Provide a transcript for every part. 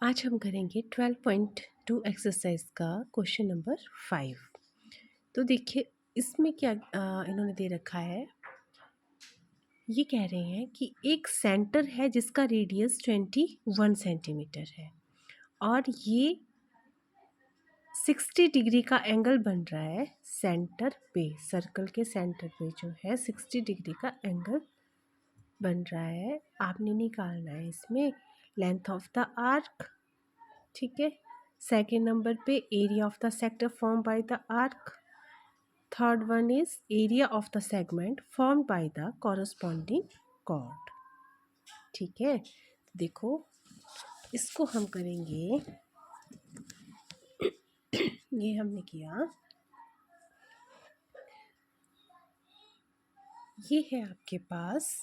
आज हम करेंगे 12.2 एक्सरसाइज का क्वेश्चन नंबर 5। तो देखिए इसमें क्या इन्होंने दे रखा है। ये कह रहे हैं कि एक सेंटर है जिसका रेडियस 21 सेंटीमीटर है और ये 60 डिग्री का एंगल बन रहा है सेंटर पे। सर्कल के सेंटर पे जो है 60 डिग्री का एंगल बन रहा है। आपने निकालना है इसमें लेंथ ऑफ द आर्क, ठीक है। सेकेंड नंबर पे area of the sector form by the arc. Third one is area of the segment form by the corresponding chord, ठीक है। देखो इसको हम करेंगे। ये हमने किया। ये है आपके पास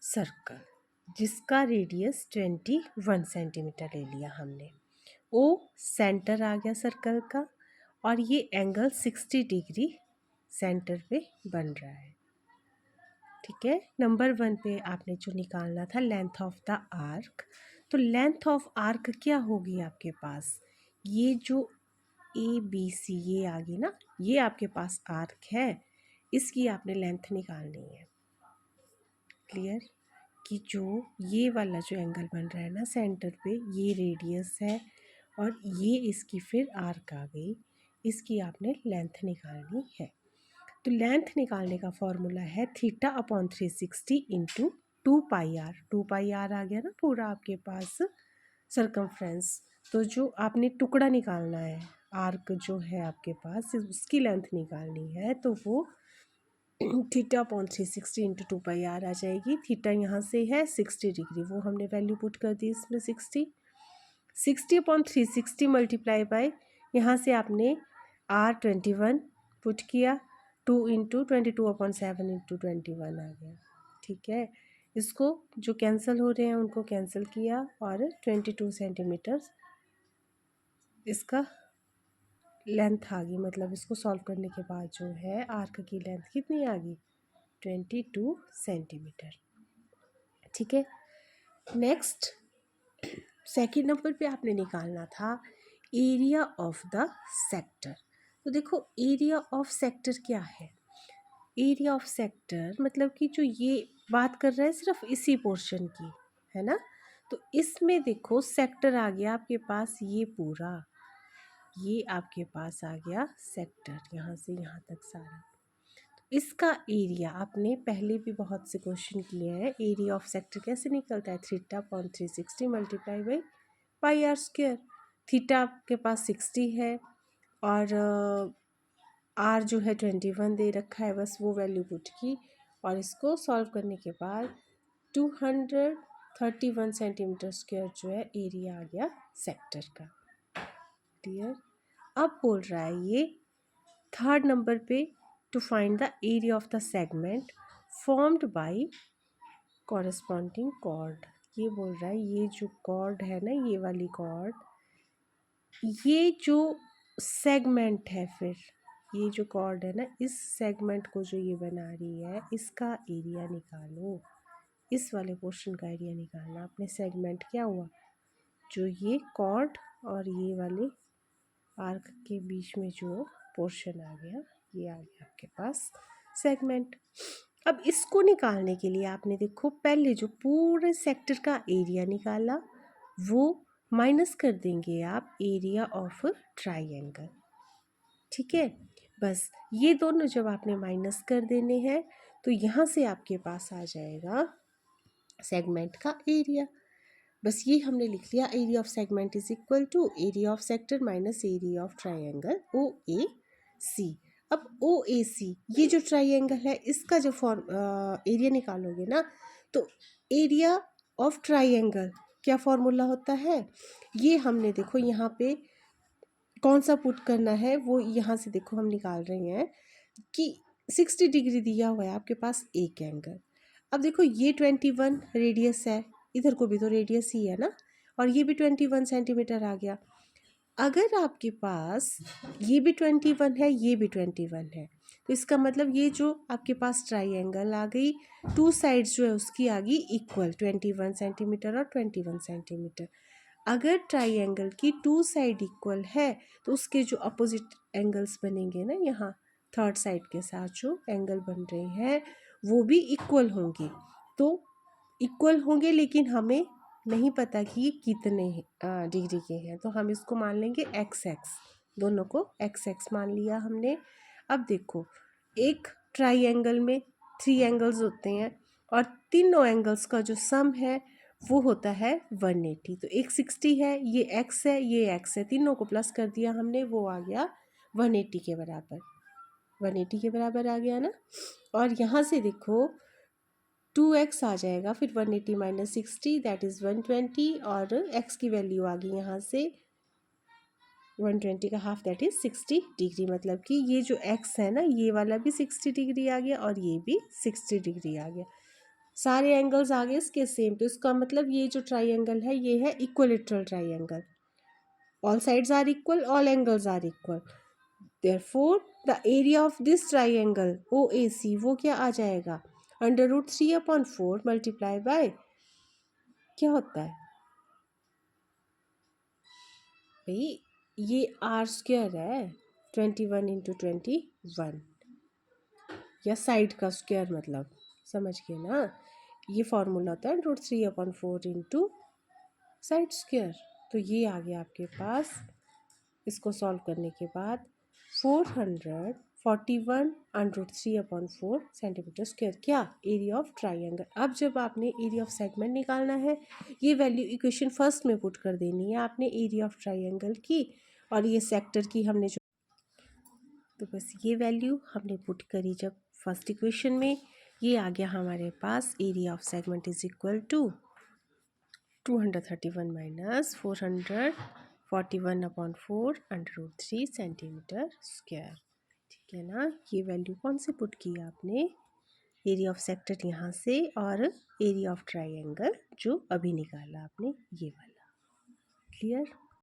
सर्कल जिसका रेडियस 21 सेंटीमीटर ले लिया हमने। ओ सेंटर आ गया सर्कल का और ये एंगल 60 डिग्री सेंटर पे बन रहा है, ठीक है। नंबर 1 पे आपने जो निकालना था लेंथ ऑफ द आर्क, तो लेंथ ऑफ आर्क क्या होगी आपके पास, ये जो ABC ये आ गई ना, ये आपके पास आर्क है, इसकी आपने लेंथ निकालनी है। क्लियर कि जो ये वाला जो एंगल बन रहा है ना सेंटर पे, ये रेडियस है और ये इसकी फिर आर्क आ गई, इसकी आपने लेंथ निकालनी है। तो लेंथ निकालने का फॉर्मूला है theta upon 360 into 2 pi r. 2 pi r आ गया ना पूरा आपके पास सरकमफ्रेंस। तो जो आपने टुकड़ा निकालना है, आर्क जो है आपके पास उसकी लेंथ निकालनी है, तो वो theta upon 360 into 2 pi r आ जाएगी। थीटा यहाँ से है 60 डिग्री, वो हमने वैल्यू पुट कर दी इसमें 60 अपॉन 360 मल्टीप्लाई बाय, यहाँ से आपने R21 पुट किया, 2 इंटू 22/7 इंटू 21 आ गया, ठीक है। इसको जो कैंसिल हो रहे हैं उनको कैंसिल किया और 22 सेंटीमीटर इसका लेंथ आ गई। मतलब इसको सॉल्व करने के बाद जो है आर्क की लेंथ कितनी आ गई, 22 सेंटीमीटर, ठीक है। नेक्स्ट सेकेंड नंबर पे आपने निकालना था एरिया ऑफ द सेक्टर। तो देखो एरिया ऑफ सेक्टर क्या है, एरिया ऑफ सेक्टर मतलब कि जो ये बात कर रहा है सिर्फ इसी पोर्शन की, है ना। तो इसमें देखो सेक्टर आ गया आपके पास, ये पूरा ये आपके पास आ गया सेक्टर, यहाँ से यहाँ तक सारा। इसका एरिया आपने पहले भी बहुत से क्वेश्चन किए हैं। एरिया ऑफ सेक्टर कैसे निकलता है, theta upon 360 multiply by πr²। Theta आपके पास 60 है और आर जो है 21 दे रखा है, बस वो वैल्यू पुट की और इसको सॉल्व करने के बाद 231 सेंटीमीटर स्क्वायर जो है एरिया आ गया सेक्टर का। क्लियर। अब बोल रहा है ये थर्ड नंबर पे to find the area of the segment formed by corresponding chord. ये बोल रहा है ये जो कॉर्ड है ना, ये वाली कॉर्ड, ये जो सेगमेंट है, फिर ये जो कॉर्ड है ना, इस सेगमेंट को जो ये बना रही है इसका एरिया निकालो। इस वाले पोर्शन का एरिया निकालना अपने। सेगमेंट क्या हुआ, जो ये कॉर्ड और ये वाले आर्क के बीच में जो पोर्शन आ गया, ये आ गया आपके पास सेगमेंट। अब इसको निकालने के लिए आपने देखो पहले जो पूरे सेक्टर का एरिया निकाला वो माइनस कर देंगे आप एरिया ऑफ ट्राइंगल, ठीक है। बस ये दोनों जब आपने माइनस कर देने हैं तो यहाँ से आपके पास आ जाएगा सेगमेंट का एरिया। बस ये हमने लिख लिया, area of segment is equal to area of sector minus area of triangle OAC। अब OAC ये जो ट्राइंगल है इसका जो एरिया निकालोगे ना, तो एरिया ऑफ ट्राइंगल क्या फॉर्मूला होता है, ये हमने देखो यहाँ पे कौन सा पुट करना है, वो यहाँ से देखो हम निकाल रहे हैं कि 60 डिग्री दिया हुआ है आपके पास एक एंगल। अब देखो ये 21 रेडियस है, इधर को भी तो रेडियस ही है ना, और ये भी 21 सेंटीमीटर आ गया। अगर आपके पास ये भी 21 है, ये भी 21 है, तो इसका मतलब ये जो आपके पास ट्राइंगल आ गई, टू साइड्स जो है उसकी आ गई इक्वल, 21 सेंटीमीटर और 21 सेंटीमीटर। अगर ट्राइंगल की टू साइड इक्वल है तो उसके जो अपोजिट एंगल्स बनेंगे ना, यहाँ थर्ड साइड के साथ जो एंगल बन रहे हैं वो भी इक्वल होंगे। तो इक्वल होंगे लेकिन हमें नहीं पता कि ये कितने डिग्री के हैं, तो हम इसको मान लेंगे एक्स एक्स, दोनों को एक्स एक्स मान लिया हमने। अब देखो, एक ट्राइंगल में 3 एंगल्स होते हैं और तीनों एंगल्स का जो सम है वो होता है 180। तो एक 60 है, ये एक्स है, ये एक्स है, तीनों को प्लस कर दिया हमने, वो आ गया 180 के बराबर। 180 के बराबर आ गया ना। और यहाँ से देखो 2x आ जाएगा, फिर 180 माइनस 60 दैट इज़ 120, और x की वैल्यू आ गई यहाँ से 120 का हाफ दैट इज़ 60 डिग्री। मतलब कि ये जो x है ना, ये वाला भी 60 डिग्री आ गया और ये भी 60 डिग्री आ गया। सारे एंगल्स आ गए इसके सेम। तो इसका मतलब ये जो ट्राइंगल है ये है equilateral triangle. All sides are equal, all angles are equal, therefore the area of this triangle OAC वो क्या आ जाएगा, √3/4 मल्टीप्लाई बाय क्या होता है भाई, ये r² है, 21 इंटू 21, या साइड का स्क्वायर, मतलब समझ गए ना। ये फॉर्मूला होता है √3/4 इंटू साइड स्क्वायर। तो ये आ गया आपके पास, इसको सॉल्व करने के बाद 441√3/4 सेंटीमीटर स्क्वायर, क्या एरिया ऑफ ट्राइंगल। अब जब आपने एरिया ऑफ सेगमेंट निकालना है, ये वैल्यू इक्वेशन फर्स्ट में पुट कर देनी है आपने एरिया ऑफ ट्राइंगल की, और ये सेक्टर की हमने जो, तो बस ये वैल्यू हमने पुट करी जब फर्स्ट इक्वेशन में, ये आ गया हमारे पास area of segment is equal to 231 minus 441/4 centimetre square. ठीक है ना। ये वैल्यू कौन से पुट की आपने, एरिया ऑफ सेक्टर यहाँ से, और एरिया ऑफ ट्राइंगल जो अभी निकाला आपने ये वाला। क्लियर।